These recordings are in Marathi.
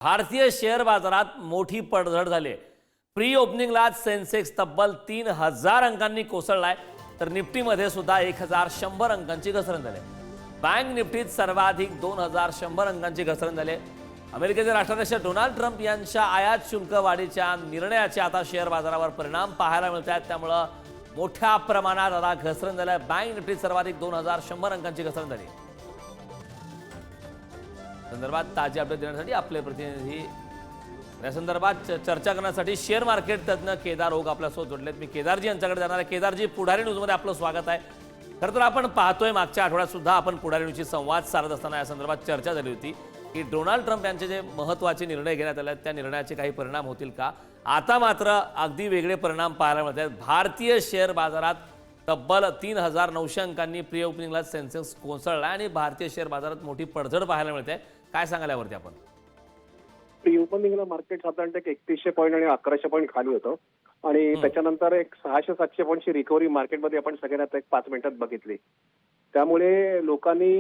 भारतीय शेअर बाजारात मोठी पडझड झाली. प्री ओपनिंगलाच सेन्सेक्स तब्बल 3000 अंकांनी कोसळलाय, तर निफ्टीमध्ये सुद्धा 1100 अंकांची घसरण झाली. बँक निफ्टीत सर्वाधिक 2100 अंकांची घसरण झाली. अमेरिकेचे राष्ट्राध्यक्ष डोनाल्ड ट्रम्प यांच्या आयात शुल्क वाढीच्या निर्णयाचे आता शेअर बाजारावर परिणाम पाहायला मिळत आहेत. त्यामुळे मोठ्या प्रमाणात आता घसरण झाली. बँक निफ्टीत सर्वाधिक 2100 अंकांची घसरण झाली. संदर्भात ताजे अपडेट देण्यासाठी आपले प्रतिनिधी या संदर्भात चर्चा करण्यासाठी शेअर मार्केट तज्ञ केदार ओक आपल्यासोबत जोडलेत. मी केदारजी यांच्याकडे जाणार आहे. केदारजी, पुढारी न्यूजमध्ये आपलं स्वागत आहे. खरं तर आपण पाहतोय मागच्या आठवड्यात सुद्धा आपण पुढारी न्यूजशी संवाद साधत असताना या संदर्भात चर्चा झाली होती की डोनाल्ड ट्रम्प यांचे जे महत्त्वाचे निर्णय घेण्यात आले त्या निर्णयाचे काही परिणाम होतील का. आता मात्र अगदी वेगळे परिणाम पाहायला मिळत आहेत. भारतीय शेअर बाजारात तब्बल 3900 अंकांनी प्री ओपनिंगला सेन्सेक्स कोसळला आणि भारतीय शेअर बाजारात मोठी पडझड पाहायला मिळते. काय सांगाल यावरती आपण? प्री ओपनिंगला मार्केट साधारणतः 3100 पॉईंट आणि 1100 पॉईंट खाली होतं आणि त्याच्यानंतर एक 600-700 पॉईंटची रिकव्हरी मार्केटमध्ये आपण सगळ्यांना एक 5 मिनिटात बघितली. त्यामुळे लोकांनी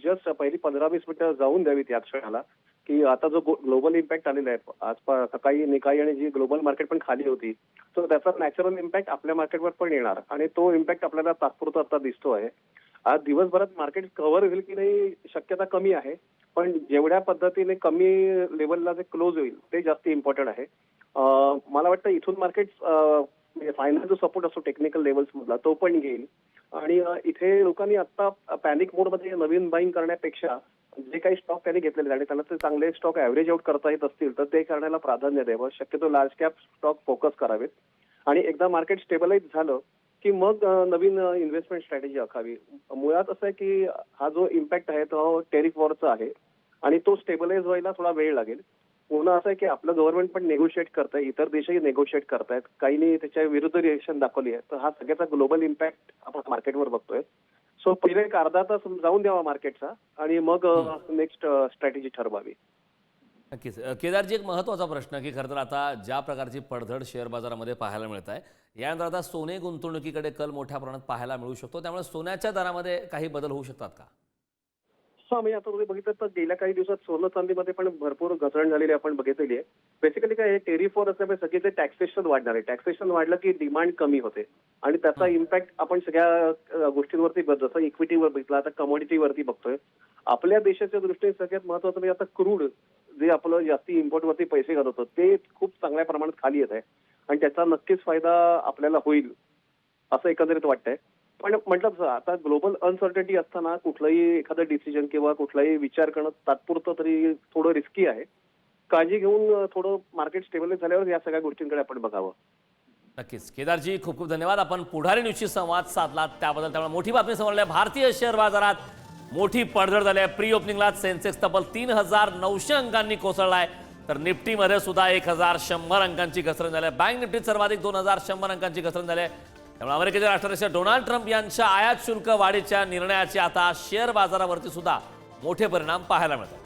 जस्ट पहिली 15-20 मिनिटं जाऊन द्यावीत या क्षणाला की आता जो ग्लोबल इम्पॅक्ट आलेला आहे, आज सकाळी निकाई आणि जी ग्लोबल मार्केट पण खाली होती, तर त्याचा नॅचरल इम्पॅक्ट आपल्या मार्केटवर पण येणार आणि तो इम्पॅक्ट आपल्याला तात्पुरता आता दिसतो आहे. आज दिवसभरात मार्केट कव्हर होईल की नाही शक्यता कमी आहे, पण जेवढ्या पद्धतीने कमी लेवलला जे क्लोज होईल ते जास्त इम्पॉर्टंट आहे. मला वाटतं इथून मार्केट फायनल जो सपोर्ट असतो टेक्निकल लेवल्स मधला तो पण येईल आणि इथे लोकांनी आता पॅनिक मोडमध्ये नवीन बाईंग करण्यापेक्षा जे काही स्टॉक त्यांनी घेतलेले आणि त्यांना ते चांगले स्टॉक ऍव्हरेज आउट करता येत असतील तर ते करण्याला प्राधान्य द्यावं. शक्यतो लार्ज कॅप स्टॉक फोकस करावेत आणि एकदा मार्केट स्टेबलाइज झालं की मग नवीन इन्व्हेस्टमेंट स्ट्रॅटेजी आखावी. मुळात असं आहे की हा जो इम्पॅक्ट आहे तो टेरिफ वॉरचा आहे आणि तो स्टेबलाइज व्हायला थोडा वेळ लागेल. पुन्हा असं आहे की आपलं गव्हर्नमेंट पण नेगोशिएट करतंय, इतर देशही नेगोशिएट करतायत, काहींनी त्याच्या विरुद्ध रिएक्शन दाखवली आहे. तर हा सगळ्याचा ग्लोबल इम्पॅक्ट आपण मार्केटवर बघतोय. सो पहिले एक अर्धा तास जाऊन द्यावा मार्केटचा आणि मग नेक्स्ट स्ट्रॅटेजी ठरवावी. नक्कीच केदारजी, एक महत्त्वाचा प्रश्न की खरं तर आता ज्या प्रकारची पडझड शेअर बाजारामध्ये पाहायला मिळत आहे, यानंतर आता सोने गुंतवणुकीकडे कल मोठ्या प्रमाणात पाहायला मिळू शकतो. त्यामुळे सोन्याच्या दरामध्ये काही बदल होऊ शकतात का? म्हणजे आता तुम्ही बघितलं तर गेल्या काही दिवसात सोनं चांदीमध्ये पण भरपूर घसरण झालेली आपण बघितलेली आहे. बेसिकली काय टेरिफ वर असल्यामुळे सगळे टॅक्सेशन वाढणार आहे. टॅक्सेशन वाढलं की डिमांड कमी होते आणि त्याचा इम्पॅक्ट आपण सगळ्या गोष्टींवरती जसं इक्विटीवर बघितलं, आता कमोडिटीवरती बघतोय. आपल्या देशाच्या दृष्टीने सगळ्यात महत्वाचं म्हणजे आता क्रूड जे आपलं जास्ती इम्पोर्ट वरती पैसे घालत होतं ते खूप चांगल्या प्रमाणात खाली येत आहे आणि त्याचा नक्कीच फायदा आपल्याला होईल असं एकंदरीत वाटतंय. पण म्हटलं तसं आता ग्लोबल अनसर्टनिटी असताना कुठलंही एखादं डिसिजन किंवा कुठलाही विचार करणं तात्पुरतं तरी थोडं रिस्की आहे. काळजी घेऊन थोडं मार्केट स्टेबलाइज झाल्यावर या सगळ्या गोष्टींकडे आपण बघावं. नक्कीच केदारजी, खूप खूप धन्यवाद. आपण पुढारी न्यूजशी संवाद साधला त्याबद्दल. त्यामुळे मोठी बातमी समोर आली. भारतीय शेअर बाजारात मोठी पडझड झाली आहे. प्री ओपनिंगला सेन्सेक्स तब्बल 3900 अंकांनी कोसळलाय, तर निफ्टीमध्ये सुद्धा 1100 अंकांची घसरण झाली आहे. बँक निफ्टीत सर्वाधिक 2100 अंकांची घसरण झाली आहे. त्यामुळे अमेरिकेचे राष्ट्राध्यक्ष डोनाल्ड ट्रम्प यांच्या आयात शुल्क वाढीच्या निर्णयाचे आता शेअर बाजारावरती सुद्धा मोठे परिणाम पाहायला मिळतात.